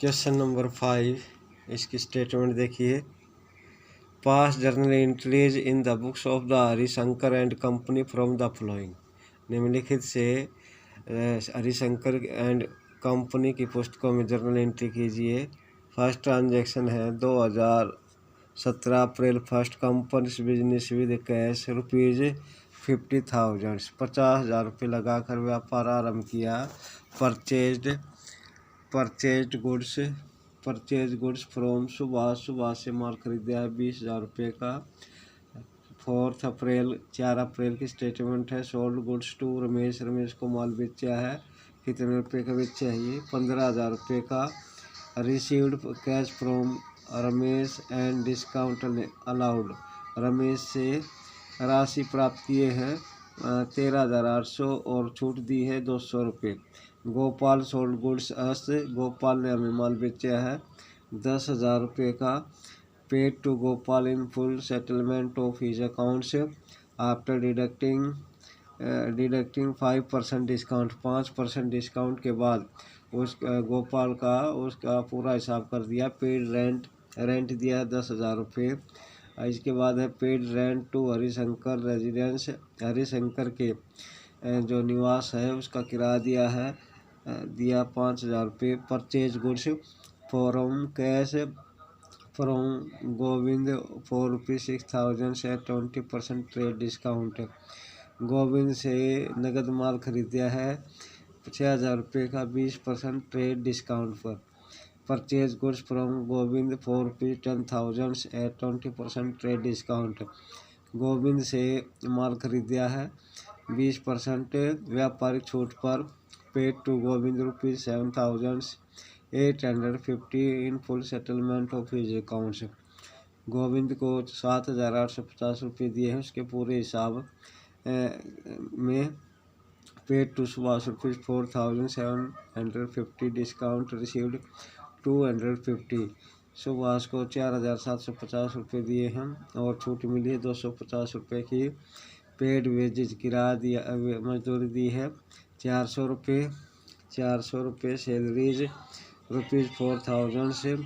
Question number 5, इसकी statement देखिए। पास journal entries in the books of the Harishankar and company from the following. निम्नलिखित से Harishankar and company की पुस्तकों में जर्नल एंट्री कीजिए। फर्स्ट ट्रांजैक्शन है 2017 April first, company business with cash ₹50,000, 50,000 रुपये लगाकर व्यापार आरंभ किया। परचेज गुड्स फ्रॉम सुभाष से माल खरीदा है 20,000 रुपये का। 4 अप्रैल की स्टेटमेंट है। सोल्ड गुड्स टू रमेश को माल बेचा है, कितने रुपये का बेचा है ये? 15,000 रुपये का। Received cash from Ramesh and discount allowed, Ramesh से राशि प्राप्त किए हैं 13,800 और छूट दी है 200 रुपये। Gopal sold goods us, Gopal ने हमें माल बेचा है 10,000 रुपये का। Paid to Gopal in full settlement of his accounts after deducting 5% discount, 5% discount के बाद उस गोपाल का उसका पूरा हिसाब कर दिया। पेड रेंट दिया है 10,000 रुपये। इसके बाद है paid rent to Harishankar residence, Harishankar के जो निवास है उसका किराया दिया 5,000 रुपये। Purchase goods from cash from Govind ₹6,000 से 20% ट्रेड डिस्काउंट, गोविंद से नगद माल खरीदा है 6,000 रुपये का 20% ट्रेड डिस्काउंट पर। Purchase goods from Govind ₹10,000 at 20% trade discount, Govind से माल खरीदा है 20% व्यापारिक छूट पर। Paid to Govind ₹7,850 in full settlement of his accounts, Govind को 7,850 रुपये दिए हैं उसके पूरे हिसाब में। Paid to Subhash ₹4,750 discount received 250, Subhash को 4,750 रुपये दिए हैं और छूट मिली है 250 रुपये की। पेड वेजेज, किराया दिया, मजदूरी दी है 400 रुपये। सैलरीज ₹4,000 से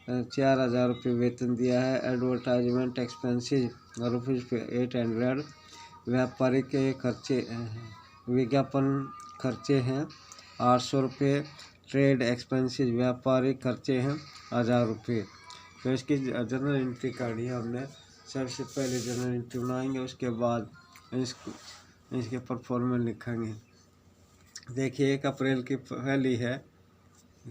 4,000 रुपये वेतन दिया है। एडवर्टाइजमेंट एक्सपेंसेस ₹800, व्यापारिक खर्चे विज्ञापन खर्चे हैं 800 रुपये। ट्रेड एक्सपेंसेस व्यापारिक खर्चे हैं 1,000 रुपये। तो इसकी जर्नल एंट्री करनी है हमने। सबसे पहले जर्नल एंट्री बनाएंगे, उसके बाद इसके परफॉर्मेंस लिखेंगे। देखिए 1 अप्रैल की पहली है,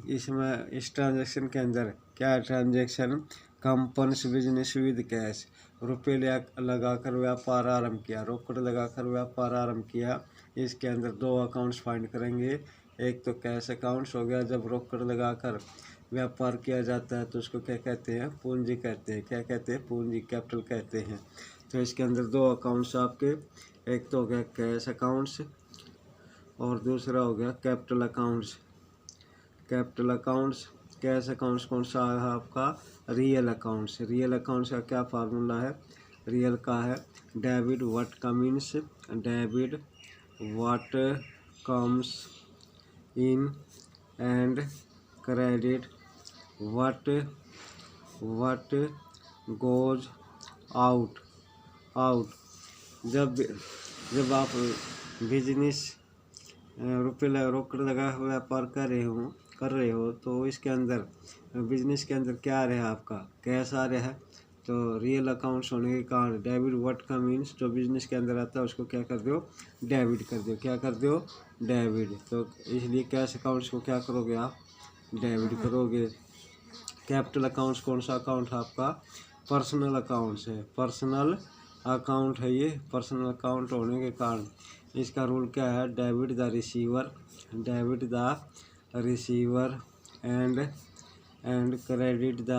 इसमें इस ट्रांजैक्शन के अंदर क्या transaction? Company business with cash, रुपये लगाकर व्यापार आरंभ किया, रोकड़ लगाकर व्यापार आरंभ किया। इसके अंदर 2 अकाउंट्स फाइंड करेंगे। एक तो कैश अकाउंट्स हो गया, जब रोकड़ लगाकर व्यापार किया जाता है तो उसको क्या कहते हैं? पूंजी कहते हैं। क्या कहते हैं? पूंजी, कैपिटल कहते हैं। तो इसके अंदर 2 अकाउंट्स आपके, एक तो हो गया कैश अकाउंट्स और दूसरा हो गया कैपिटल अकाउंट्स। कैश अकाउंट्स कौन सा है आपका? Real accounts. रियल अकाउंट्स का क्या फार्मूला है? रियल का है debit what comes in and credit what goes out. जब आप बिजनेस रुपये रोकड़ लगा व्यापार कर रहे हो तो इसके अंदर बिजनेस के अंदर क्या आ रहा है आपका? कैश आ रहा है। तो रियल अकाउंट्स होने के कारण डेबिट व्हाट का मीन्स जो बिजनेस के अंदर आता है उसको क्या कर दो? डेबिट कर दो। क्या कर दो? डेबिट। तो इसलिए कैश अकाउंट्स को क्या करोगे आप? डेबिट करोगे। कैपिटल अकाउंट्स कौन सा अकाउंट है आपका? पर्सनल अकाउंट्स है। पर्सनल अकाउंट है ये। पर्सनल अकाउंट होने के कारण इसका रूल क्या है? Debit the receiver and credit the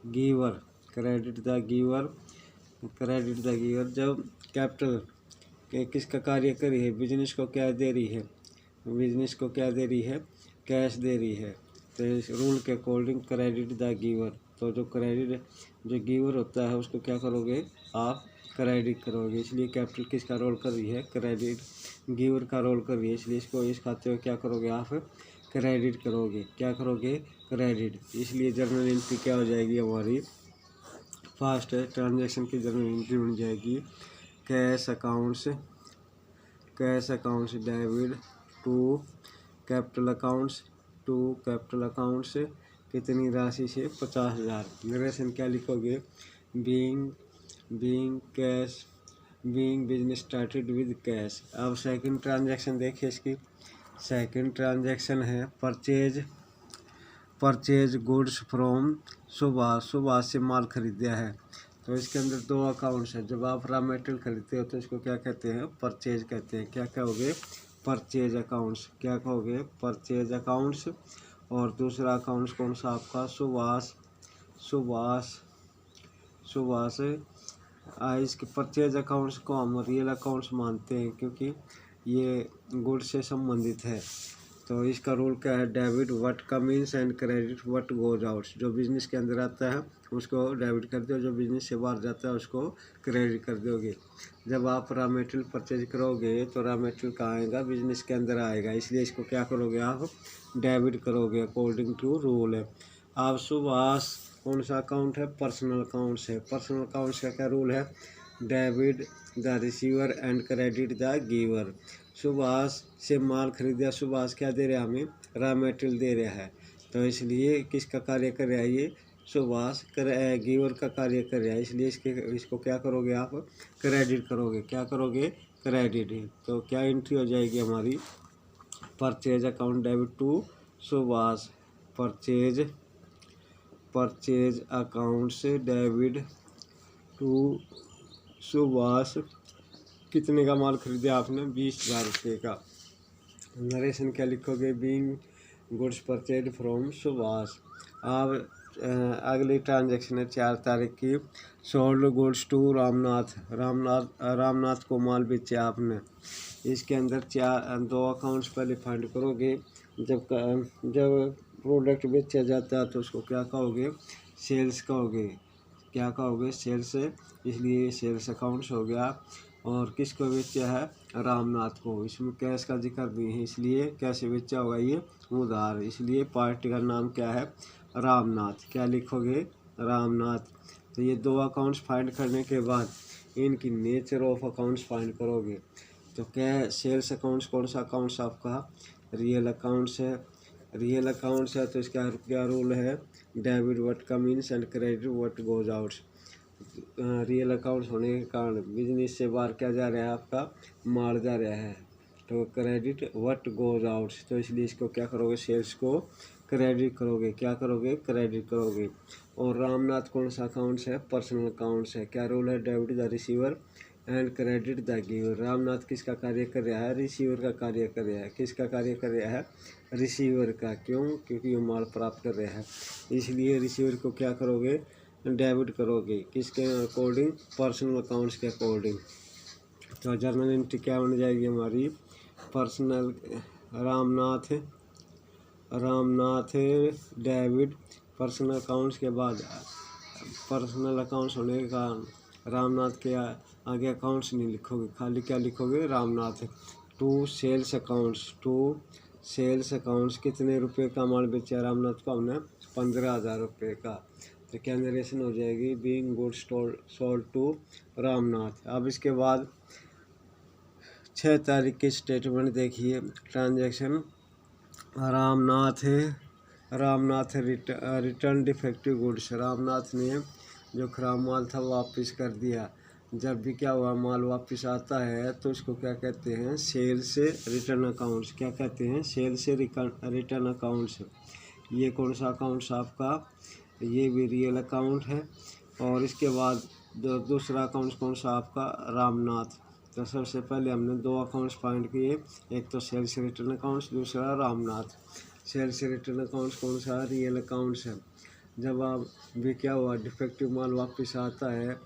giver. जब कैपिटल किसका कार्य कर रही है? बिजनेस को क्या दे रही है? कैश दे रही है। तो इस रूल के अकॉर्डिंग क्रेडिट द गिवर, तो जो गिवर होता है उसको क्या करोगे आप? क्रेडिट करोगे। इसलिए कैपिटल किसका रोल कर रही है? क्रेडिट, गिवर का रोल कर रही है। इसलिए इस खाते में क्या करोगे आप? क्रेडिट करोगे। क्या करोगे? क्रेडिट। इसलिए जर्नल एंट्री क्या हो जाएगी हमारी? फर्स्ट ट्रांजैक्शन की जर्नल एंट्री बन जाएगी cash accounts debit to capital accounts कितनी राशि से? 50,000। नरेशन क्या लिखोगे? Being business started with cash. अब सेकंड ट्रांजैक्शन देखिए इसकी। सेकंड ट्रांजैक्शन है परचेज गुड्स फ्रॉम सुभाष से माल खरीदा है। तो इसके अंदर दो अकाउंट्स है। जब आप रॉ मटेरियल खरीदते हो तो इसको क्या कहते हैं? परचेज कहते हैं। क्या कहोगे? Purchase accounts. क्या कहोगे? Purchase accounts. और दूसरा अकाउंट्स कौन सा आपका? सुभाष। इसके परचेज अकाउंट्स को हम रियल अकाउंट्स मानते हैं क्योंकि ये गुड्स से संबंधित है। तो इसका रूल क्या है? Debit what come ins and credit what goes out. जो बिजनेस के अंदर आता है उसको डेबिट कर दो, जो बिजनेस से बाहर जाता है उसको क्रेडिट कर दोगे। जब आप रॉ मटेरियल परचेज करोगे तो रॉ मटेरियल कहाँ आएगा? बिजनेस के अंदर आएगा। इसलिए इसको क्या करोगे? आप डेबिट करोगे अकॉर्डिंग टू रूल है। आप सुभाष कौन सा अकाउंट है? पर्सनल अकाउंट्स है। पर्सनल अकाउंट्स का क्या रूल है? Debit the receiver and credit the giver. Subhash से माल खरीदा, सुभाष क्या दे रहा है हमें? रॉ मटेरियल दे रहा है। तो इसलिए किसका कार्य कर रहा है? ये सुभाष गिवर का कार्य कर रहा है। इसलिए इसको क्या करोगे? आप क्रेडिट करोगे। क्या करोगे? क्रेडिट। तो क्या एंट्री हो जाएगी हमारी? Purchase account debit to Subhash. Purchase account से डेबिट टू सुभाष। कितने का माल खरीदा आपने? 20,000 रुपये का। नरेशन क्या लिखोगे? Being goods purchase from Subhash. अब अगली ट्रांजैक्शन है 4 तारीख की। सोल्ड गुड्स टू रामनाथ को माल बेचा आपने। इसके अंदर दो अकाउंट्स पहले फाइंड करोगे। जब प्रोडक्ट बेचा जाता है तो उसको क्या कहोगे? सेल्स कहोगे। क्या कहोगे? सेल्स। इसलिए सेल्स अकाउंट्स हो गया। और किसको बेचा है? रामनाथ को। इसमें कैश का जिक्र नहीं है, इसलिए कैसे बेचा होगा? ये उधार। इसलिए पार्टी का नाम क्या है? रामनाथ। क्या लिखोगे? रामनाथ। तो ये दो अकाउंट्स फाइंड करने के बाद इनकी नेचर ऑफ अकाउंट्स फाइंड करोगे। तो क्या सेल्स अकाउंट्स कौन सा अकाउंट्स आपका? रियल अकाउंट्स है। रियल अकाउंट्स है तो इसका क्या रूल है? Debit what come ins and credit what goes out. Real accounts होने के कारण बिजनेस से बाहर क्या जा रहा है? आपका माल जा रहा है। तो क्रेडिट व्हाट गोज आउट। तो इसलिए इसको क्या करोगे? सेल्स को क्रेडिट करोगे। क्या करोगे? क्रेडिट करोगे। और रामनाथ कौन सा अकाउंट्स है? पर्सनल अकाउंट्स है। क्या रूल है? Debit the receiver and credit the giver. Ramnath किसका कार्य कर रहा है? रिसीवर का कार्य कर रहा है। किसका कार्य कर रहा है? रिसीवर का। क्यों? क्योंकि वो माल प्राप्त कर रहा है। इसलिए रिसीवर को क्या करोगे? डेबिट करोगे। किसके अकॉर्डिंग? पर्सनल अकाउंट्स के अकॉर्डिंग। तो जर्नल एंट्री क्या बन जाएगी हमारी? Personal Ramnath debit. Personal accounts के बाद पर्सनल अकाउंट्स होने के कारण रामनाथ के आगे अकाउंट्स नहीं लिखोगे, खाली क्या लिखोगे? रामनाथ। टू सेल्स अकाउंट्स कितने रुपए का माल बेचा रामनाथ को हमने? 15,000 रुपये का। तो क्या नरेशन हो जाएगी? Being goods sold to Ramnath. अब इसके बाद 6 तारीख की स्टेटमेंट देखिए। Transaction Ramnath return defective goods. Ramnath ने जो खराब माल था वापस कर दिया। जब भी क्या हुआ? माल वापस आता है तो उसको क्या कहते हैं? सेल से रिटर्न अकाउंट्स। क्या कहते हैं? सेल से रिटर्न अकाउंट्स। ये कौन सा अकाउंट्स आपका? ये भी रियल अकाउंट है। और इसके बाद दूसरा अकाउंट्स कौन सा आपका? रामनाथ। तो सबसे पहले हमने दो अकाउंट्स फाइंड किए, एक तो सेल्स रिटर्न अकाउंट्स, दूसरा रामनाथ। सेल्स रिटर्न अकाउंट्स कौन सा? रियल अकाउंट्स है। जब आप भी क्या हुआ? डिफेक्टिव माल वापस आता है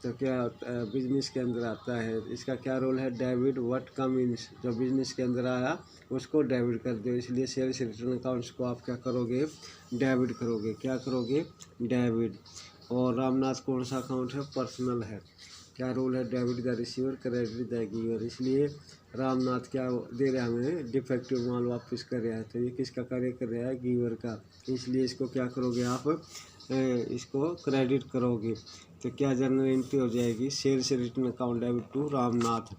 तो क्या बिजनेस के अंदर आता है। इसका क्या रोल है? डेबिट व्हाट कम इन्स। जो बिजनेस के अंदर आया उसको डेबिट कर दो। इसलिए सेल्स रिटर्न अकाउंट्स को आप क्या करोगे? डेबिट करोगे। क्या करोगे? डेबिट। और रामनाथ कौन सा अकाउंट है? पर्सनल है। क्या रूल है, debit the receiver credit the giver. इसलिए रामनाथ क्या दे रहे हैं हमें, डिफेक्टिव माल वापस कर रहा है, तो ये किसका कार्य कर रहा है, गिवर का। इसलिए इसको क्या करोगे आप, इसको क्रेडिट करोगे। तो क्या जर्नल एंट्री हो जाएगी, sales return account debit to Ramnath,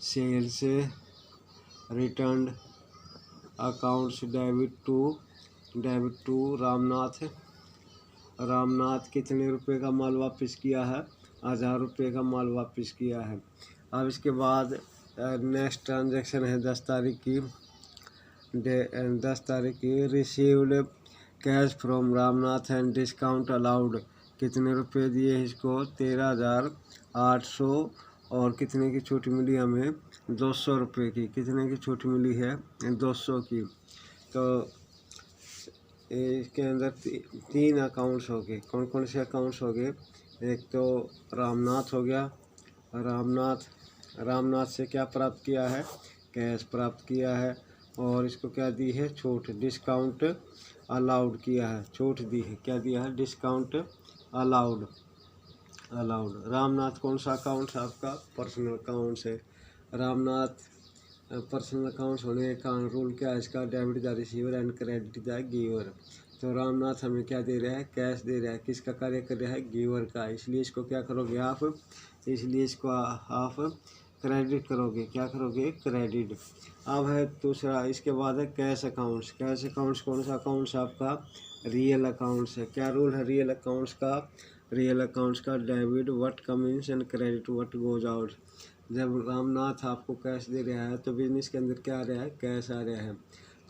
sales return accounts debit to Ramnath. Ramnath कितने रुपए का माल वापस किया है, 1000 रुपये का माल वापस किया है। अब इसके बाद नेक्स्ट ट्रांजैक्शन है 10 तारीख की, 10 तारीख की, received cash from Ramnath and discount allowed. कितने रुपए दिए इसको, 13,800, और कितने की छूट मिली हमें, 200 रुपये की। कितने की छूट मिली है, 200 की। तो इसके अंदर 3 अकाउंट्स हो गए। कौन कौन से अकाउंट्स हो गए, एक तो रामनाथ हो गया, रामनाथ से क्या प्राप्त किया है, कैश प्राप्त किया है, और इसको क्या दी है, छूट, डिस्काउंट अलाउड किया है, छूट दी है, क्या दिया है, डिस्काउंट अलाउड। रामनाथ कौन सा अकाउंट है आपका, पर्सनल अकाउंट्स है। रामनाथ पर्सनल अकाउंट्स होने के कारण रूल क्या है इसका, debit the receiver and credit the giver. तो रामनाथ हमें क्या दे रहा है, कैश दे रहा है, किसका कार्य कर रहा है, गिवर का। इसलिए इसको क्या करोगे आप, इसलिए इसको आप क्रेडिट करोगे, क्या करोगे, क्रेडिट। अब है दूसरा, इसके बाद है कैश अकाउंट्स। कैश अकाउंट्स कौन सा अकाउंट्स है आपका, रियल अकाउंट्स है। क्या रूल है रियल अकाउंट्स का, रियल अकाउंट्स का, debit what Cummins and credit what goes out. जब रामनाथ आपको कैश दे रहा है तो बिजनेस के अंदर क्या आ रहा है, कैश आ रहा है।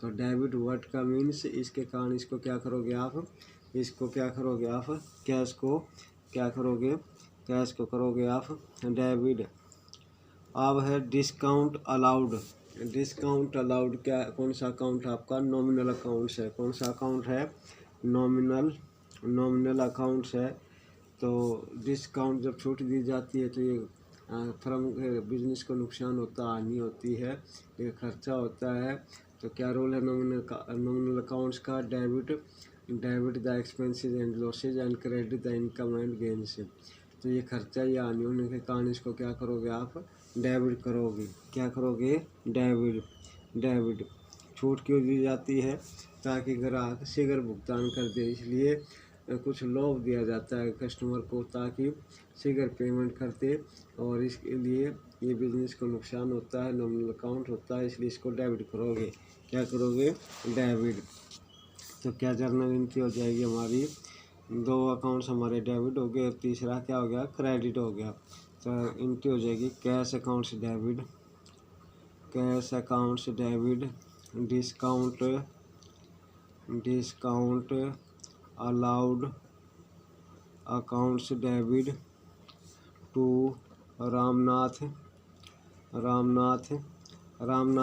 तो डेबिट व्हाट का मीन्स, इसके कारण इसको क्या करोगे आप, इसको क्या करोगे आप, कैश को क्या करोगे, कैश को करोगे आप डेबिट। अब है डिस्काउंट अलाउड। डिस्काउंट अलाउड क्या, कौन सा अकाउंट है आपका, नॉमिनल अकाउंट्स है। कौन सा अकाउंट है, नॉमिनल अकाउंट्स है। तो डिस्काउंट जब छूट दी जाती है तो ये फर्म के बिजनेस को नुकसान होता, हानि होती है, ये खर्चा होता है। तो क्या रोल है नॉमिनल अकाउंट्स का, debit the expenses and losses and credit the income and gains. तो ये खर्चा या हानि होने के कारण इसको क्या करोगे आप, डेबिट करोगे, क्या करोगे, डेबिट। छूट क्यों दी जाती है, ताकि ग्राहक शीघ्र भुगतान कर दे, इसलिए कुछ लोभ दिया जाता है कस्टमर को, ताकि शीघ्र पेमेंट करते, और इसके लिए ये बिजनेस को नुकसान होता है, नॉमिनल अकाउंट होता है, इसलिए इसको डेबिट करोगे, क्या करोगे, डेबिट। तो क्या जर्नल एंट्री हो जाएगी हमारी, 2 अकाउंट्स हमारे डेबिट हो गए, और तीसरा क्या हो गया, क्रेडिट हो गया। तो एंट्री हो जाएगी cash accounts debit, cash accounts debit, discount allowed accounts debit to Ramnath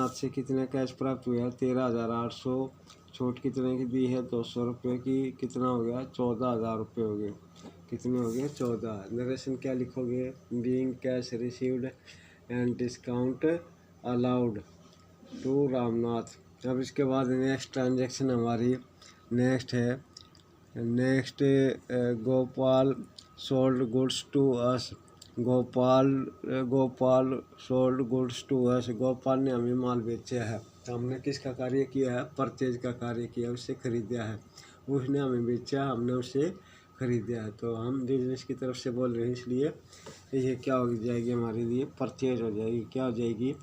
से कितने कैश प्राप्त हुआ है, 13,800। छूट कितने की दी है, 200 रुपये की। कितना हो गया, 14,000 रुपये हो गए। कितने हो गए, 14। नरेशन क्या लिखोगे, being cash received and discount allowed to Ramnath. अब इसके बाद नेक्स्ट ट्रांजैक्शन हमारी नेक्स्ट है, Gopal sold goods to us. Gopal sold goods to us. Gopal ने हमें माल बेचा है, तो हमने किसका कार्य किया है, परचेज का कार्य किया, उससे खरीदा है। उसने हमें बेचा, हमने उससे खरीदा है, तो हम बिजनेस की तरफ से बोल रहे हैं, इसलिए ये क्या हो जाएगी हमारे लिए, परचेज हो जाएगी। क्या हो जाएगी,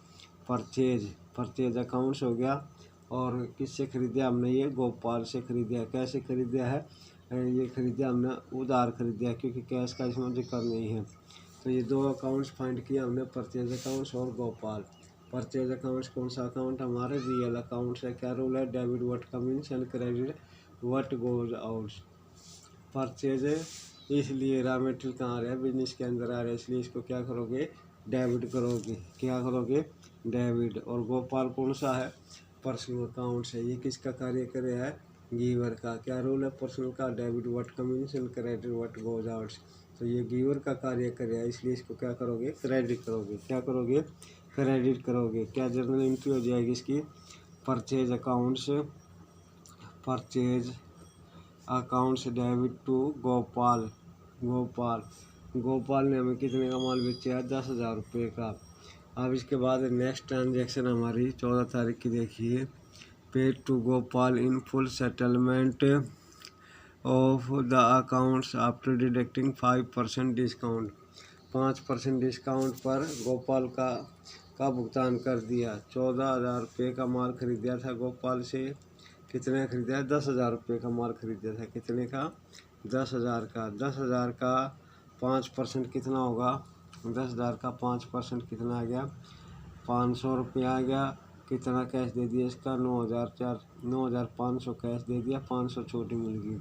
परचेज अकाउंट्स हो गया। और किससे खरीदा हमने, ये गोपाल से खरीदा है। कैसे खरीदा है, ये खरीदा हमने उधार खरीदा है, क्योंकि कैश का इसमें जिक्र नहीं है। तो ये 2 अकाउंट्स फाइंड किया हमने, परचेज अकाउंट्स और गोपाल। परचेज अकाउंट्स कौन सा अकाउंट हमारे, रियल अकाउंट्स है। क्या रूल है, debit what Cummins and credit what goes out. Purchase इसलिए रॉ मटेरियल कहाँ आ रहा है, बिजनेस के अंदर आ रहा है, इसलिए इसको क्या करोगे, डेबिट करोगे, क्या करोगे, डेबिट। और गोपाल कौन सा है, पर्सनल अकाउंट्स है। ये किसका कार्य कर रहा है, गिवर का। क्या रूल है पर्सनल का, debit what Cummins and credit what goes out. तो ये गिवर का कार्य कर रहा है, इसलिए इसको क्या करोगे, क्रेडिट करोगे, क्या करोगे, क्रेडिट करोगे। क्या जर्नल एंट्री हो जाएगी इसकी, purchase accounts debit to Gopal. Gopal ने हमें कितने का माल बेचा है, 10,000 रुपये का। अब इसके बाद नेक्स्ट ट्रांजेक्शन हमारी 14 तारीख की देखिए। Paid to Gopal in full settlement of the accounts after deducting 5% discount. 5% discount पर गोपाल का भुगतान कर दिया। 14,000 रुपये का माल खरीदा था गोपाल से। कितने खरीदा है, 10,000 रुपये का माल खरीदा था। कितने का, 10,000 का। 10,000 का 5% कितना होगा, 10,000 का 5% कितना आ गया, 500 रुपये आ गया। कितना कैश दे दिया इसका, 9,500 कैश दे दिया, 500 छूट मिल गई।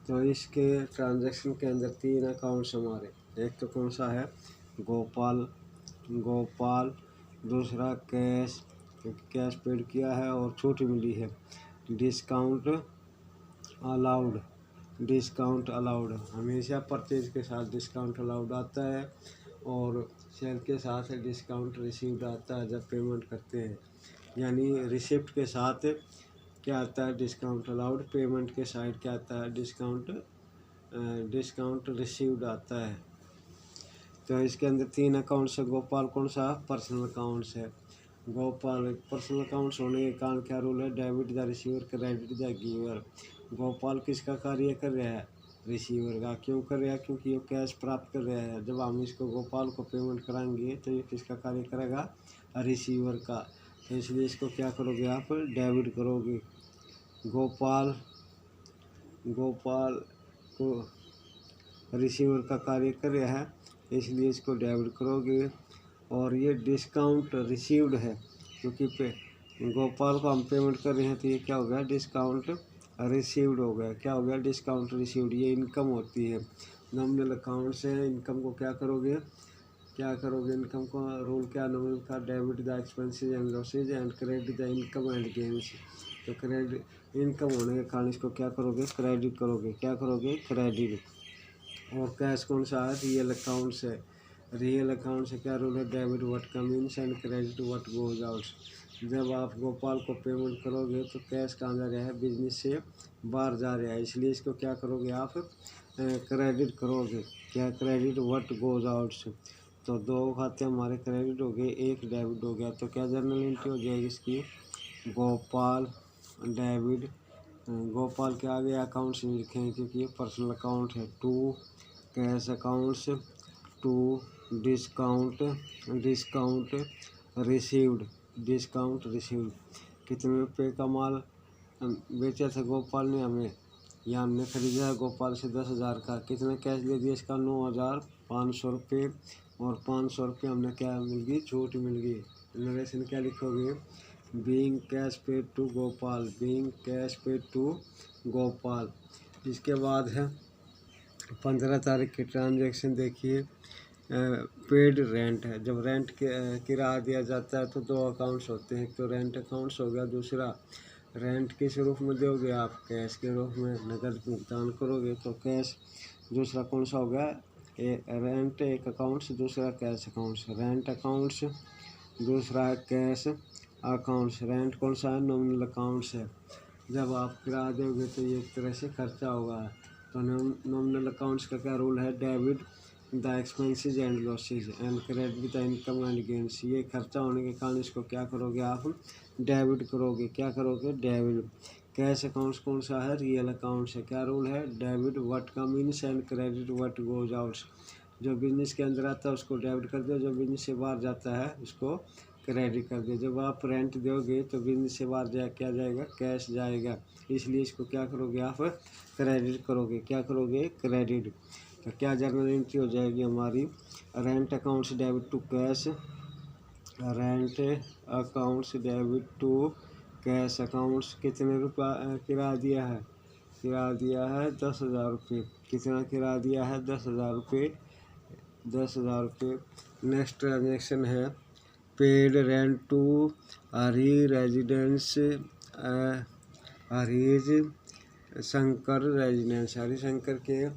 तो इसके ट्रांजैक्शन के अंदर 3 अकाउंट्स हमारे, एक तो कौन सा है, गोपाल, दूसरा कैश पेड किया है और छूट मिली है। डिस्काउंट अलाउड हमेशा परचेज के साथ डिस्काउंट अलाउड आता है, और सेल के साथ डिस्काउंट रिसीव्ड आता है जब पेमेंट करते हैं। यानी रिसिप्ट के साथ क्या आता है, डिस्काउंट अलाउड। पेमेंट के साइड क्या आता है, डिस्काउंट रिसीव्ड आता है। तो इसके अंदर 3 अकाउंट्स है। गोपाल कौन सा, पर्सनल अकाउंट्स है। गोपाल पर्सनल अकाउंट्स होने के कारण क्या रूल है, debit the receiver, credit the giver. Gopal किसका कार्य कर रहा है, रिसीवर का। क्यों कर रहा है, क्योंकि ये कैश प्राप्त कर रहा है। जब हम इसको गोपाल को पेमेंट कराएंगे तो ये किसका कार्य करेगा, रिसीवर का। तो इसलिए इसको क्या करोगे आप, डेबिट करोगे। गोपाल को रिसीवर का कार्य कर रहा है, इसलिए इसको डेबिट करोगे। और ये डिस्काउंट रिसीव्ड है, क्योंकि गोपाल को हम पेमेंट कर रहे हैं, तो ये क्या हो गया, डिस्काउंट रिसीव्ड हो गया। क्या हो गया, डिस्काउंट रिसीव्ड। ये इनकम होती है, नॉमिनल अकाउंट से। इनकम को क्या करोगे, इनकम को रूल क्या, नॉमिनल का, debit the expenses and losses and credit the income and gains. तो क्रेडिट इनकम होने के कारण इसको क्या करोगे, क्रेडिट करोगे। क्या करोगे, क्रेडिट। और कैश कौन सा है, रियल अकाउंट से। रियल अकाउंट से क्या रूल है, debit what come in and credit what goes out. जब आप गोपाल को पेमेंट करोगे तो कैश कहाँ जा रहा है, बिजनेस से बाहर जा रहा है, इसलिए इसको क्या करोगे आप, क्रेडिट करोगे। क्या, क्रेडिट व्हाट गोज आउट। तो 2 खाते हमारे क्रेडिट हो गए, 1 डेबिट हो गया। तो क्या जर्नल एंट्री हो जाएगी इसकी, गोपाल डेबिट। गोपाल के आगे अकाउंट्स नहीं लिखेंगे क्योंकि ये पर्सनल अकाउंट है। 2 कैश अकाउंट्स, 2 डिस्काउंट रिसीव्ड। कितने रुपये का माल बेचा था गोपाल ने हमें, या हमने खरीदा है गोपाल से 10,000 का। कितना कैश दे दिया इसका, 9,500 रुपये। और 500 रुपये हमने क्या मिल गई, छूट मिल गई। नरेशन क्या लिखोगे, being cash paid to Gopal. इसके बाद है 15 तारीख की ट्रांजैक्शन देखिए। पेड रेंट है, जब रेंट किराया दिया जाता है तो 2 अकाउंट्स होते हैं, एक तो रेंट अकाउंट्स हो गया, दूसरा रेंट किस रूप में दोगे आप, कैश के रूप में नकद भुगतान करोगे। तो कैश, दूसरा कौन सा हो गया, रेंट एक अकाउंट्स, दूसरा कैश अकाउंट्स। रेंट अकाउंट्स, दूसरा है कैश अकाउंट्स। रेंट कौन सा है, नॉमिनल अकाउंट्स है। जब आप किराया दोगे तो ये एक तरह से खर्चा होगा। तो नॉमिनल अकाउंट्स का क्या रूल है, debit the expenses and losses and credit the income and gains. ये खर्चा होने के कारण इसको क्या करोगे आप, डेबिट करोगे। क्या करोगे, डेबिट। कैश अकाउंट्स कौन सा है, रियल अकाउंट्स है। क्या रूल है, debit what come in and credit what goes out. जो बिजनेस के अंदर आता है उसको डेबिट कर दो, जो बिजनेस से बाहर जाता है उसको क्रेडिट कर दो। जब आप रेंट दोगे तो बिजनेस से बाहर क्या जाएगा, कैश जाएगा, इसलिए इसको क्या करोगे आप, क्रेडिट करोगे। क्या करोगे, क्रेडिट। तो क्या जर्नल एंट्री हो जाएगी हमारी, rent accounts debit to cash, rent accounts debit to cash accounts. कितने रुपये किराया दिया है, 10,000 रुपये। कितना किराया दिया है, 10,000 रुपये। नेक्स्ट ट्रांजेक्शन है paid rent to Hari residence, Harishankar residence. Harishankar के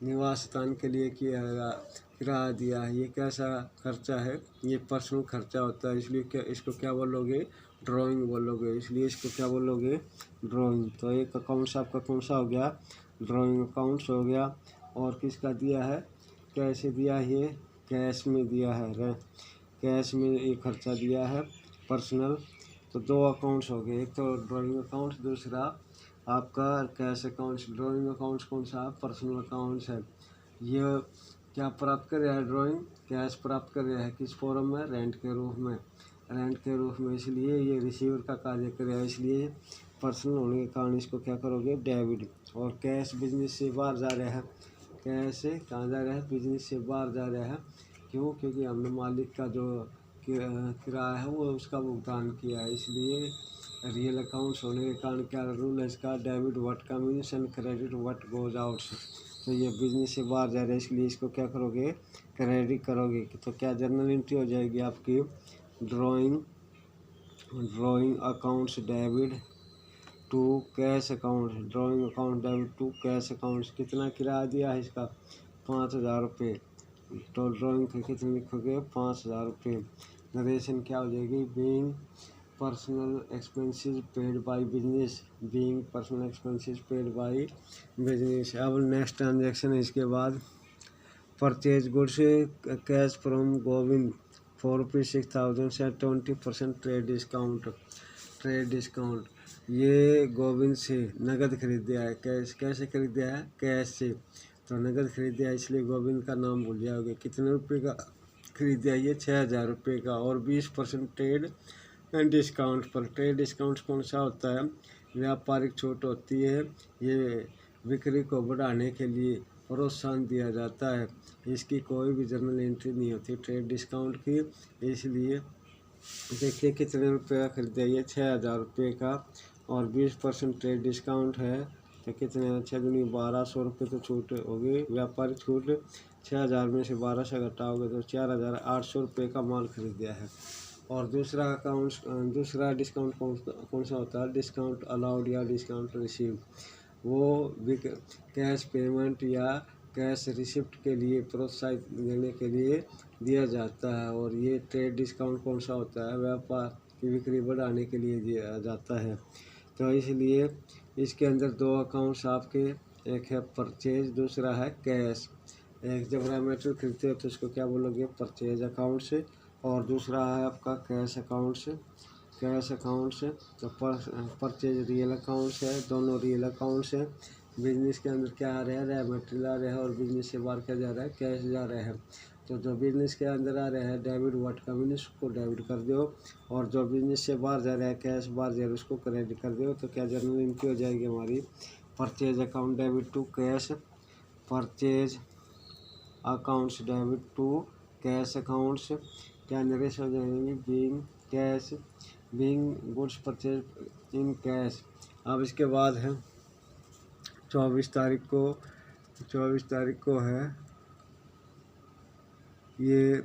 निवास स्थान के लिए किराया दिया है। ये कैसा खर्चा है, ये पर्सनल खर्चा होता है, इसलिए इसको क्या बोलोगे, ड्राइंग बोलोगे। इसलिए इसको क्या बोलोगे, ड्राइंग। तो एक अकाउंट्स आपका कौन सा हो गया, ड्राइंग अकाउंट्स हो गया। और किसका दिया है, कैसे दिया है, ये कैश में दिया है, कैश में ये खर्चा दिया है पर्सनल। तो दो अकाउंट्स हो गए, एक तो ड्राइंग अकाउंट, दूसरा आपका कैश अकाउंट्स। ड्राइंग अकाउंट्स कौन सा है, पर्सनल अकाउंट्स है। ये क्या प्राप्त कर रहा है, ड्राइंग कैश प्राप्त कर रहा है किस फॉर्म में, रेंट के रूप में, रेंट के रूप में, इसलिए ये रिसीवर का कार्य कर रहा है, इसलिए पर्सनल होने के कारण इसको क्या करोगे, डेबिट। और कैश बिजनेस से बाहर जा रहा है, कैश कहाँ जा रहा है, बिजनेस से बाहर जा रहा है। क्यों, क्योंकि हमने मालिक का जो किराया है वो उसका भुगतान किया है, इसलिए रियल अकाउंट्स होने के कारण क्या रूल है इसका, debit what comes and credit what goes out. तो ये बिजनेस से बाहर जा रहा है, इसलिए इसको क्या करोगे, क्रेडिट करोगे। तो क्या जर्नल एंट्री हो जाएगी आपकी, drawing accounts debit to cash account, drawing account debit to cash accounts. कितना किराया दिया है इसका, 5,000 रुपये। तो ड्राइंग के कितने लिखोगे, 5,000 रुपये। नरेशन क्या हो जाएगी, being personal expenses paid by business, being personal expenses paid by business. अब नेक्स्ट ट्रांजेक्शन है इसके बाद, purchase goods cash from Govind for ₹6,000 से 20% ट्रेड डिस्काउंट, ट्रेड डिस्काउंट। ये गोविंद से नगद खरीदा है, कैश कैसे खरीदा है, कैश से। तो नगद खरीदा है इसलिए गोविंद का नाम भूल जाओगे। कितने रुपए का खरीदा है, ये 6,000 रुपये का, और 20% ट्रेड डिस्काउंट पर। ट्रेड डिस्काउंट कौन सा होता है, व्यापारिक छूट होती है, ये बिक्री को बढ़ाने के लिए प्रोत्साहन दिया जाता है। इसकी कोई भी जर्नल एंट्री नहीं होती ट्रेड डिस्काउंट की, इसलिए देखिए कितने रुपये का खरीदा, ये 6,000 रुपये का, और 20% ट्रेड डिस्काउंट है। तो कितने, 6 दूनी 1,200 रुपये तो छूट होगी, व्यापारिक छूट। 6,000 में से 1,200 घटाओगे तो 4,800 रुपये का माल खरीदा है। और दूसरा अकाउंट, दूसरा डिस्काउंट कौन सा होता है, डिस्काउंट अलाउड या डिस्काउंट रिसीव। वो भी कैश पेमेंट या कैश रिसिप्ट के लिए प्रोत्साहित देने के लिए दिया जाता है। और ये ट्रेड डिस्काउंट कौन सा होता है, व्यापार की बिक्री बढ़ाने के लिए दिया जाता है। तो इसलिए इसके अंदर दो अकाउंट्स आपके, एक है परचेज, दूसरा है कैश। एक जब रॉ मटेरियल खरीदते हो तो इसको क्या बोलोगे, परचेज अकाउंट से, और दूसरा है आपका कैश अकाउंट से, कैश अकाउंट से। तो परचेज रियल अकाउंट से है, दोनों रियल अकाउंट से। बिजनेस के अंदर क्या आ रहा है, रॉ मटेरियल आ रहा है, और बिजनेस से बाहर क्या जा रहा है, कैश जा रहा है। तो जो बिजनेस के अंदर आ रहा है डेबिट व्हाट का बिजनेस को डेबिट कर दो, और जो बिजनेस से बाहर जा रहा है कैश बाहर जा रहा है उसको क्रेडिट कर दो। तो क्या जर्नल एंट्री हो जाएगी हमारी, purchase account debit to cash, purchase accounts debit to cash accounts. क्या नरेश हो जाएंगे, being cash, being goods purchase in cash. अब इसके बाद है 24 तारीख को, 24 तारीख को है ये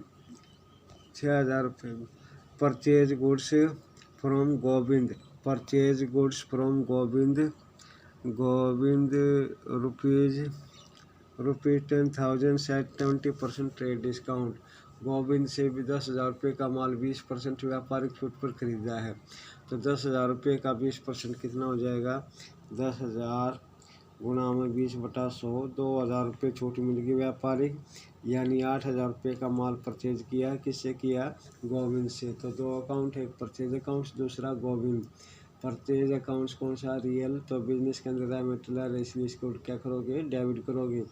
6,000 रुपये, purchase goods from Govind, purchase goods from Govind, Govind rupees 10,000 set 20% trade discount. Govind से भी 10,000 रुपये का माल 20% व्यापारिक छूट पर खरीदा है। तो 10,000 रुपये का 20% कितना हो जाएगा, 10,000 गुणा में 20/100, 2,000 रुपये छूट मिल गई व्यापारिक, यानी 8,000 रुपये का माल परचेज किया, किससे किया, गोविंद से। तो दो अकाउंट, एक परचेज अकाउंट, दूसरा गोविंद। परचेज अकाउंट्स कौन सा, रियल। तो बिजनेस के अंदर रॉ मटेरियल है इसलिए इसको क्या करोगे, डेबिट करोगे।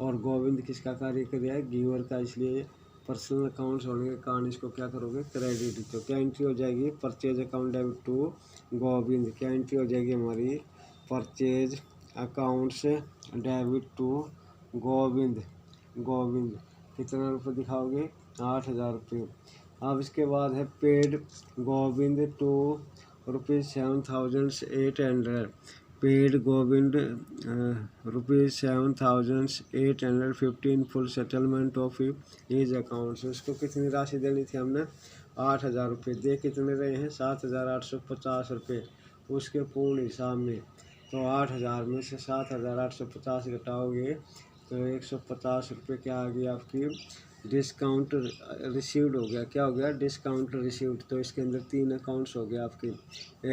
और गोविंद किसका कार्य कर रहा है, गिवर का, इसलिए पर्सनल अकाउंट्स होने के कारण इसको क्या करोगे, क्रेडिट। तो क्या एंट्री हो जाएगी, purchase account debit to Govind. क्या एंट्री हो जाएगी हमारी, purchase accounts debit to Govind, Govind. कितना रुपये दिखाओगे, 8,000 रुपये। अब इसके बाद है paid Govind to ₹7,800, paid Govind ₹7,850 in full settlement of his accounts. उसको कितनी राशि देनी थी हमने, 8,000 रुपये। दे कितने रहे हैं, 7,850 रुपये उसके पूर्ण हिसाब में। तो 8,000 में से 7,850 घटाओगे तो 150 रुपये क्या आ गई आपकी, डिस्काउंट रिसीव्ड हो गया। क्या हो गया, डिस्काउंट रिसीव्ड। तो इसके अंदर 3 अकाउंट्स हो गए आपके,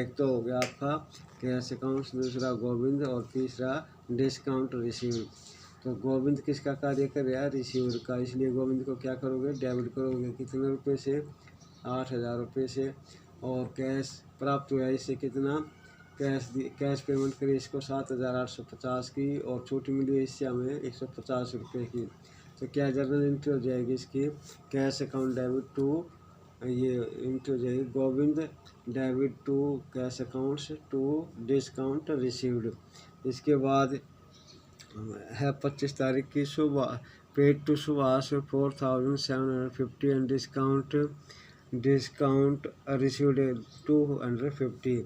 एक तो हो गया आपका कैश अकाउंट्स, दूसरा गोविंद, और तीसरा डिस्काउंट रिसीव्ड। तो गोविंद किसका कार्य कर रहा है? रिसीवर का। इसलिए गोविंद को क्या करोगे? डेबिट करोगे। कितने रुपये से? 8,000 रुपये से। और कैश प्राप्त हुआ इससे कितना? कैश पेमेंट करी इसको 7,850 की, और छूट मिली इससे हमें 150 रुपये की। तो क्या जर्नल एंट्री हो जाएगी इसकी? कैश अकाउंट डेबिट टू, ये एंट्री हो जाएगी Govind debit to cash accounts to discount received. इसके बाद है 25 तारीख की सुबह paid to Subhash 4,750 and discount received 250।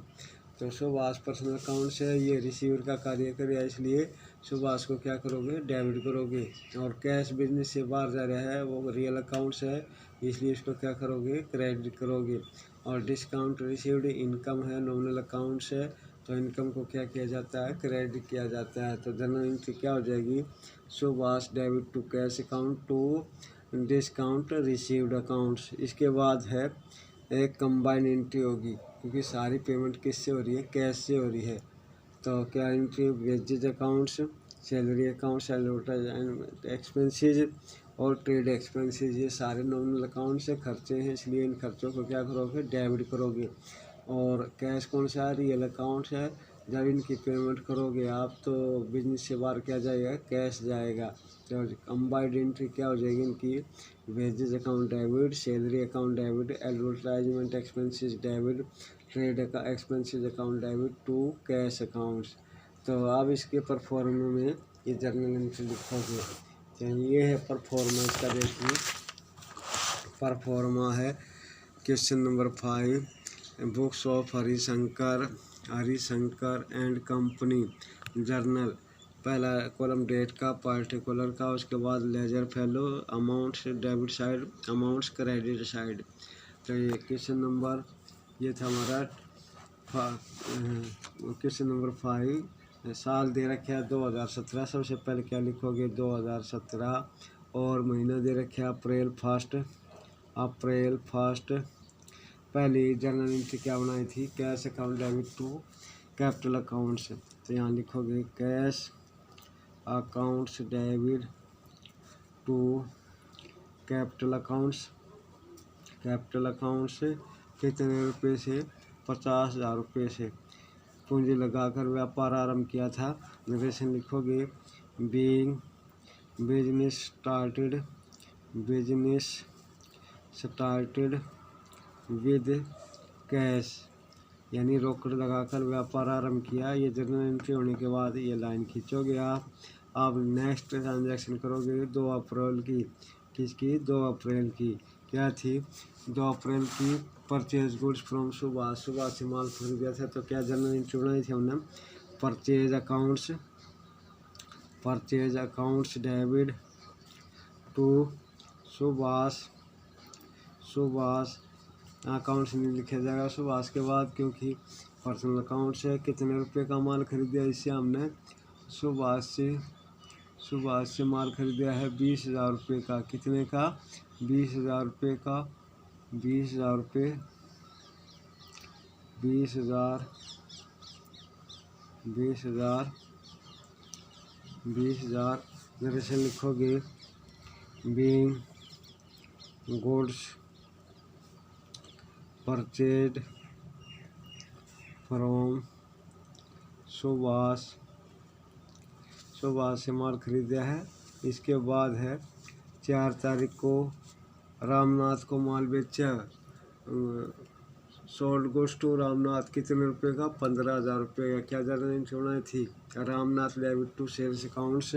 तो सुभाष पर्सनल अकाउंट से ये रिसीवर का कार्य करेगा, इसलिए सुभाष को क्या करोगे? डेबिट करोगे। और कैश बिजनेस से बाहर जा रहा है, वो रियल अकाउंट्स है, इसलिए इसको क्या करोगे? क्रेडिट करोगे। और डिस्काउंट रिसीव्ड इनकम है, नॉमिनल अकाउंट्स है, तो इनकम को क्या किया जाता है? क्रेडिट किया जाता है। तो जर्नल एंट्री क्या हो जाएगी? Subhash debit to cash account to discount received accounts. इसके बाद है एक कंबाइन एंट्री होगी, क्योंकि सारी पेमेंट किससे हो रही है? कैश से हो रही है। तो क्या entry? Wages accounts, salary account, salary expenses और ट्रेड एक्सपेंसेज, ये सारे नॉमिनल अकाउंट से खर्चे हैं, इसलिए इन खर्चों को क्या करोगे? डेबिट करोगे। और कैश कौन सा है? रियल अकाउंट है। जब इनकी पेमेंट करोगे आप, तो बिजनेस से बाहर क्या जाएगा? कैश जाएगा। तो कंबाइंड एंट्री क्या हो जाएगी इनकी? Wages account debit, salary account debit, advertisement expenses debit, trade expenses account debit to cash accounts. तो अब इसके परफॉर्मा में ये जर्नल एंट्री लिखोगे। तो ये है परफॉर्मा इसका। देखिए परफॉर्मा है question number 5, books of Harishankar and company journal. पहला कॉलम डेट का, पार्टिकुलर का, उसके बाद ledger folio, amounts debit side, amounts credit side. तो ये क्वेश्चन नंबर, ये था हमारा क्वेश्चन नंबर 5। साल दे रखे है 2017। सबसे पहले क्या लिखोगे? 2017। और महीना दे रखे है अप्रैल फर्स्ट। पहली जर्नल एंट्री क्या बनाई थी? Cash account debit to capital accounts. तो यहाँ लिखोगे cash accounts debit to capital accounts कितने रुपये से? 50,000 रुपये से। पूंजी लगाकर व्यापार आरंभ किया था। नरेशन लिखोगे being business started with cash, यानी रोकड़ लगाकर व्यापार आरंभ किया। ये जर्नल एंट्री होने के बाद ये लाइन खींचोगे आप। अब नेक्स्ट ट्रांजैक्शन करोगे 2 अप्रैल की। किसकी? 2 अप्रैल की। क्या थी? 2 अप्रैल की परचेज गुड्स फ्रॉम सुभाष से माल खरीद गया था। तो क्या जर्नल एंट्री बनाई थी हमने? Purchase accounts debit to Subhash accounts नहीं लिखा जाएगा सुभाष के बाद, क्योंकि पर्सनल अकाउंट से कितने रुपए का माल खरीदा, इससे हमने सुभाष से माल खरीदा है 20,000 रुपये का। कितने का? 20,000 रुपये का। 20,000 रुपये 20,000 नरेशन लिखोगे being goods purchase from Subhash से माल खरीदा है। इसके बाद है 4 तारीख को रामनाथ को माल बेचा। सोल्ड गुड्स टू रामनाथ कितने रुपए का? 15,000 रुपये का। क्या जर्नल एंट्री बनाई थी? Ramnath debit to sales accounts.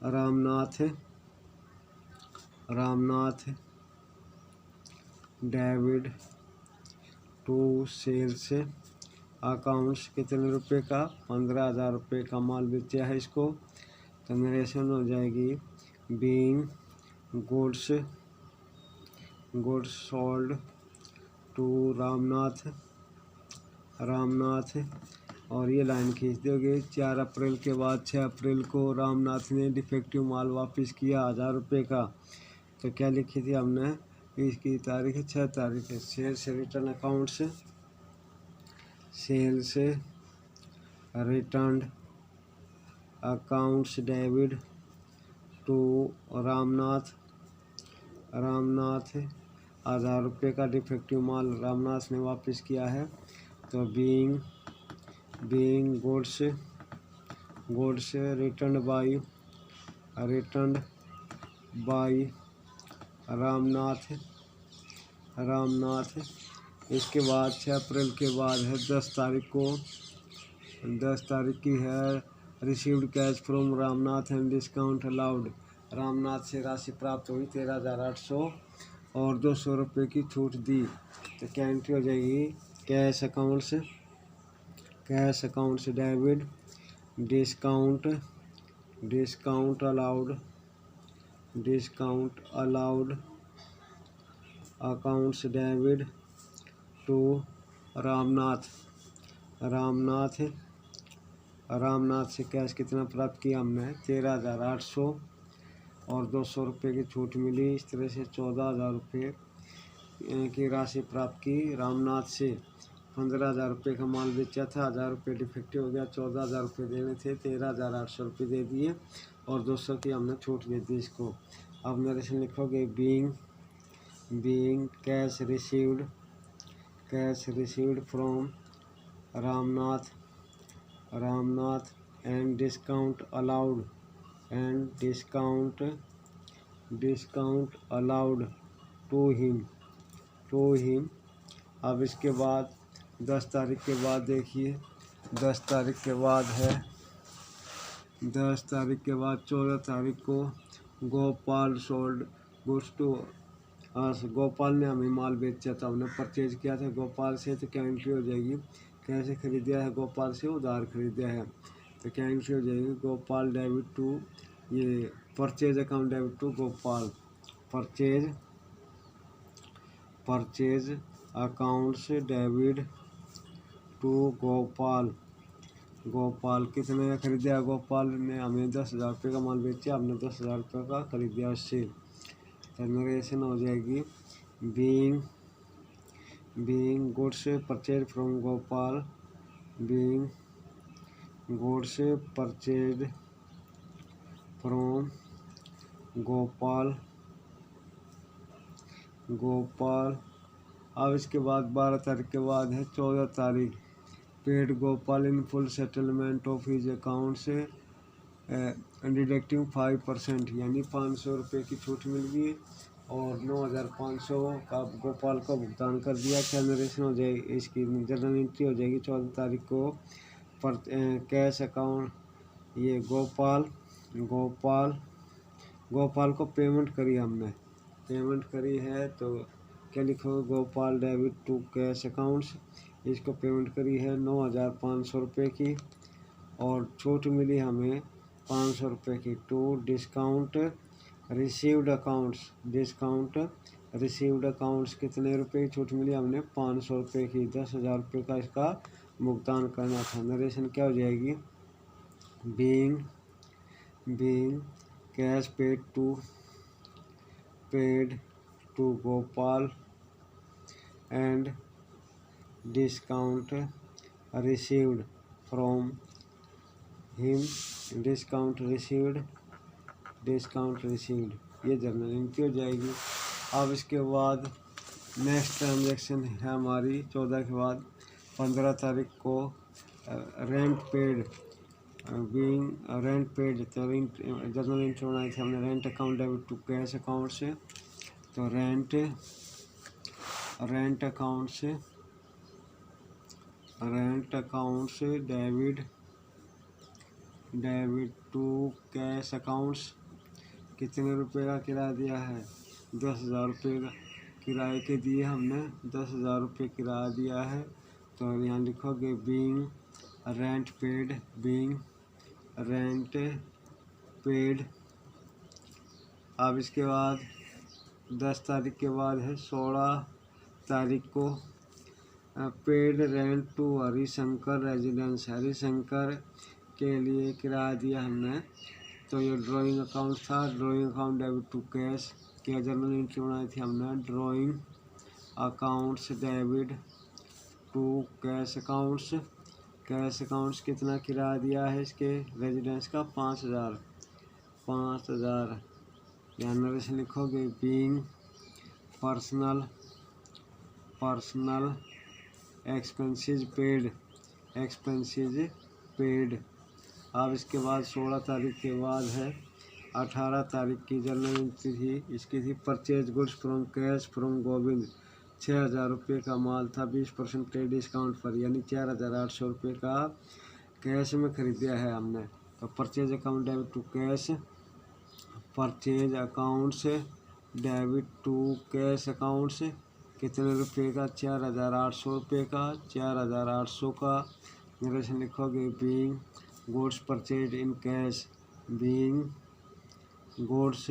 Ramnath debit to sales accounts कितने रुपए का? 15,000 रुपये का माल बेचा है इसको। तो नरेशन हो जाएगी being goods sold to Ramnath. और ये लाइन खींच दोगे। 4 अप्रैल के बाद 6 अप्रैल को रामनाथ ने डिफेक्टिव माल वापस किया 1,000 रुपये का। तो क्या लिखी थी हमने? इसकी तारीख 6 तारीख है। Sales return accounts, sales return accounts debit to Ramnath. 1000 रुपये का डिफेक्टिव माल रामनाथ ने वापस किया है। तो being goods written by Ramnath. इसके बाद 6 अप्रैल के बाद है 10 तारीख की है received cash from Ramnath and discount allowed. Ramnath से राशि प्राप्त हुई 13,800 और 200 रुपये की छूट दी। तो क्या एंट्री हो जाएगी? कैश अकाउंट से डेबिट डिस्काउंट अलाउड अकाउंट से डेबिट टू रामनाथ से कैश कितना प्राप्त किया हमने? 13,800 और 200 रुपये की छूट मिली। इस तरह से 14,000 रुपये की राशि प्राप्त की रामनाथ से। 15,000 रुपये का माल बेचा था, 1,000 रुपये डिफेक्टिव हो गया, 14,000 रुपये देने थे, 13,800 रुपये दे दिए और 200 की हमने छूट दे दी इसको। अब नरेशन लिखोगे being cash received from Ramnath and discount allowed to him. अब इसके बाद 10 तारीख के बाद देखिए, 10 तारीख के बाद है 14 तारीख को Gopal sold goods to us. Gopal ने हमें माल बेचा था, हमने परचेज किया था गोपाल से। तो क्या एंट्री हो जाएगी? कैसे खरीदा है? गोपाल से उधार खरीदा है। तो क्या एंट्री हो जाएगी? गोपाल डेबिट टू, ये purchase account debit to Gopal. Purchase account से डेबिट टू गोपाल कितने का खरीदा? गोपाल ने हमें 10,000 रुपये का माल बेचा, हमने 10,000 रुपये का खरीदा उससे। तो नरेशन हो जाएगी being goods purchase from Gopal. Being goods purchase from Gopal. अब इसके बाद 12 तारीख के बाद है 14 तारीख paid Gopal in full settlement of his account से डिडक्टिंग 5%, यानी 500 रुपये की छूट मिल गई और 9,500 का गोपाल को भुगतान कर दिया। क्या नरेशन हो जाएगी? इसकी जर्नल एंट्री हो जाएगी 14 तारीख को। पर कैश अकाउंट, ये गोपाल को पेमेंट करी हमने, तो क्या लिखोगे? Gopal debit to cash accounts. इसको पेमेंट करी है 9,500 रुपये की और छूट मिली हमें 500 रुपये की। टू डिस्काउंट रिसीव्ड अकाउंट्स कितने रुपये की छूट मिली? हमने 500 रुपये की। 10,000 रुपये का इसका भुगतान करना था। नरेशन क्या हो जाएगी? Being cash paid to Gopal and discount received from him. Discount received, ये जर्नल एंट्री हो जाएगी। अब इसके बाद नेक्स्ट ट्रांजैक्शन है हमारी 14 के बाद 15 तारीख को रेंट पेड। तो जर्नल एंट्री बनाई थी हमने rent account debit to cash account से। तो रेंट अकाउंट से डेबिट टू कैश अकाउंट्स। कितने रुपए का किराया दिया है? 10,000 रुपये का किराए के दिए हमने, 10,000 रुपये किराया दिया है। तो यहाँ लिखोगे बीइंग रेंट पेड। अब इसके बाद 10 तारीख के बाद है 16 तारीख को paid rent to Harishankar residence. Harishankar के लिए किराया दिया हमने। तो ये ड्राइंग अकाउंट था, drawing account debit to cash. क्या जर्नल एंट्री बनाई थी हमने? Drawing accounts debit to cash accounts. कितना किराया दिया है इसके रेजिडेंस का? 5,000। 5000 यहाँ नरेशन लिखोगे। Being personal expenses paid. अब इसके बाद 16 तारीख के बाद है 18 तारीख की जर्नल एंट्री थी। इसकी थी purchase goods from cash from Govind. 6000 रुपये का माल था 20% ट्रेड डिस्काउंट पर, यानी 4800 रुपये का कैश में खरीदा है हमने। तो purchase account debit to cash, purchase account से डेबिट टू कैश अकाउंट से कितने रुपये का? 4800 रुपये का। 4800 का नरेशन लिखोगे। Being goods purchase in cash, being goods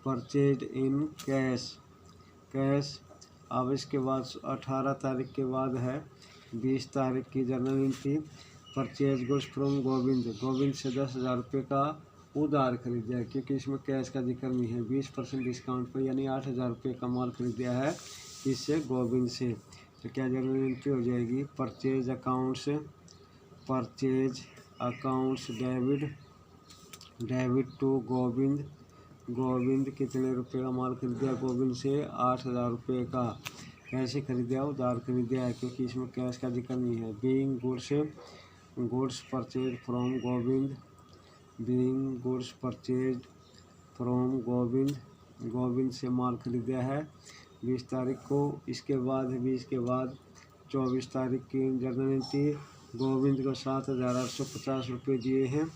purchase in cash. अब इसके बाद 18 तारीख के बाद है 20 तारीख की journal entry. Purchase goods from Govind से 10,000 रुपये का उधार खरीदा है, क्योंकि इसमें कैश का जिक्र नहीं है। 20% डिस्काउंट पर, यानी 8000 रुपये का माल खरीदा है इससे गोविंद से। तो क्या जर्नल एंट्री हो जाएगी? Purchase accounts debit to Govind कितने रुपये का माल खरीदा? गोविंद से 8000 रुपये का। कैसे खरीदा? उधार खरीदा है, क्योंकि इसमें कैश का जिक्र नहीं है। Being goods purchase from Govind, being goods purchase from Govind से माल खरीदा है 20 तारीख को। इसके बाद 20 के बाद 24 तारीख की जर्नल एंट्री। गोविंद को 7850 रुपये दिए हैं,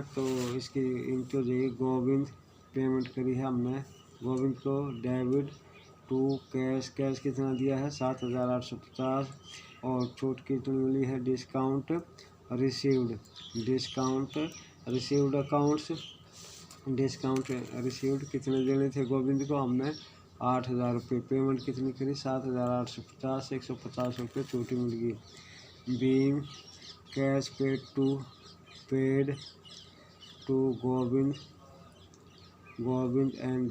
तो इसकी एंट्री हो जाएगी। गोविंद पेमेंट करी है हमने गोविंद को डेबिट टू कैश कितना दिया है? 7850, और छूट कितनी मिली है? डिस्काउंट रिसीव्ड कितने देने थे गोविंद को? हमने 8000 रुपये। पेमेंट कितनी करी? 7850, 150 रुपये छूट मिल गई। Being cash paid to Govind and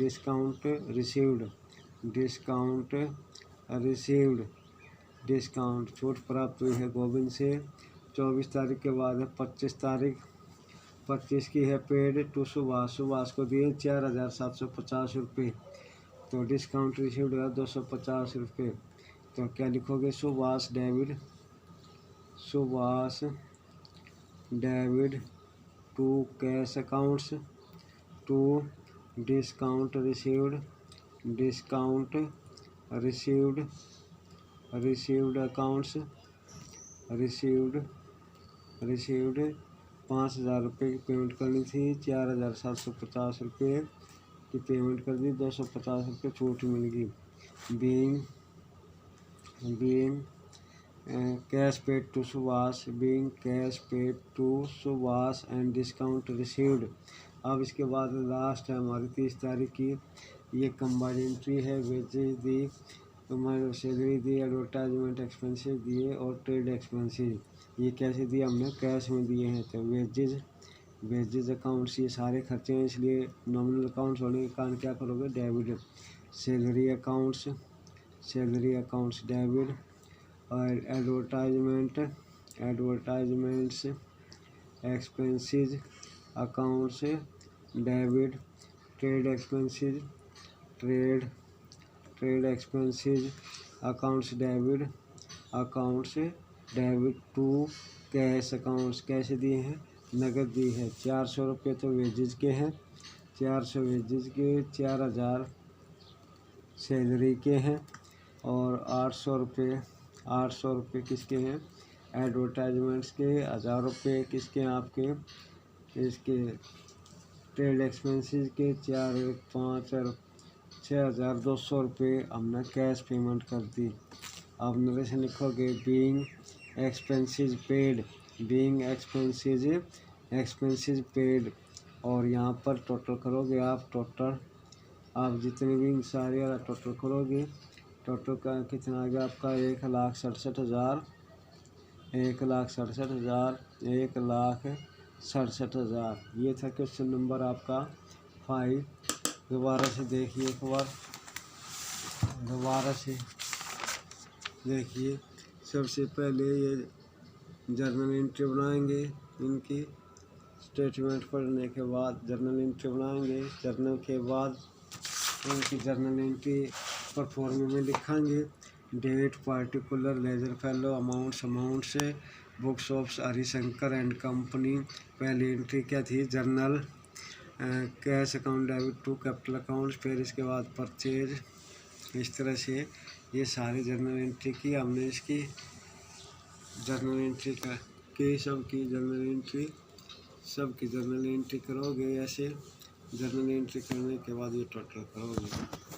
discount छूट प्राप्त हुई है गोविंद से। 24 तारीख के बाद है 25 तारीख। 25 की है पेड टू सुभाष को दिए 4750 रुपये, तो डिस्काउंट रिसीव्ड है 250 रुपये। तो क्या लिखोगे? Subhash debit to cash accounts to discount received accounts received 5000 रुपये की पेमेंट करनी थी, 4750 रुपये की पेमेंट कर दी, 250 रुपये छूट मिल गई। Being cash paid to Subhash, being cash paid to Subhash and discount received. अब इसके बाद लास्ट है हमारी 30 तारीख की। ये कंबाइंड एंट्री है। वेजेज दी, तुम्हारी सैलरी दी, एडवर्टाइजमेंट एक्सपेंसेस दिए और ट्रेड एक्सपेंसेस। ये कैसे दिए? हमने कैश में दिए हैं। तो वेजेज अकाउंट्स ये सारे खर्चे हैं, इसलिए नॉमिनल अकाउंट्स होने के कारण क्या करोगे? डेबिट। सैलरी अकाउंट्स डेबिट, और advertisements expenses accounts debit. Trade expenses accounts debit to cash accounts. कैसे दिए हैं? नगद दी है। 400 रुपये तो वेजेज के हैं, 400 वेजेज के, 4000 सैलरी के हैं, और 800 रुपये किसके हैं? एडवर्टाइजमेंट्स के। 1000 रुपये किसके हैं? आपके इसके ट्रेड एक्सपेंसेस के। 4 1 5 और 6200 रुपये हमने कैश पेमेंट कर दी। अब नरेशन लिखोगे। बीइंग एक्सपेंसेस पेड, और यहाँ पर टोटल करोगे आप। आप जितने भी सारे टोटल करोगे, टोटल का कितना आ गया आपका? 1,67,000, 1,67,000। ये था क्वेश्चन नंबर आपका 5। दोबारा से देखिए, एक बार दोबारा से देखिए। सबसे पहले ये जर्नल एंट्री बनाएंगे इनकी। स्टेटमेंट पढ़ने के बाद जर्नल एंट्री बनाएंगे। जर्नल के बाद उनकी जर्नल एंट्री परफॉर्म में लिखेंगे। Date, particular, ledger folio, amount से books of Harishankar and company. पहली एंट्री क्या थी? Journal cash account debit to capital account. फिर इसके बाद परचेज। इस तरह से ये सारी जर्नल एंट्री की हमने। इसकी जर्नल एंट्री का के सबकी जर्नल एंट्री करोगे। ऐसे जर्नल एंट्री करने के बाद ये टोटल करोगे।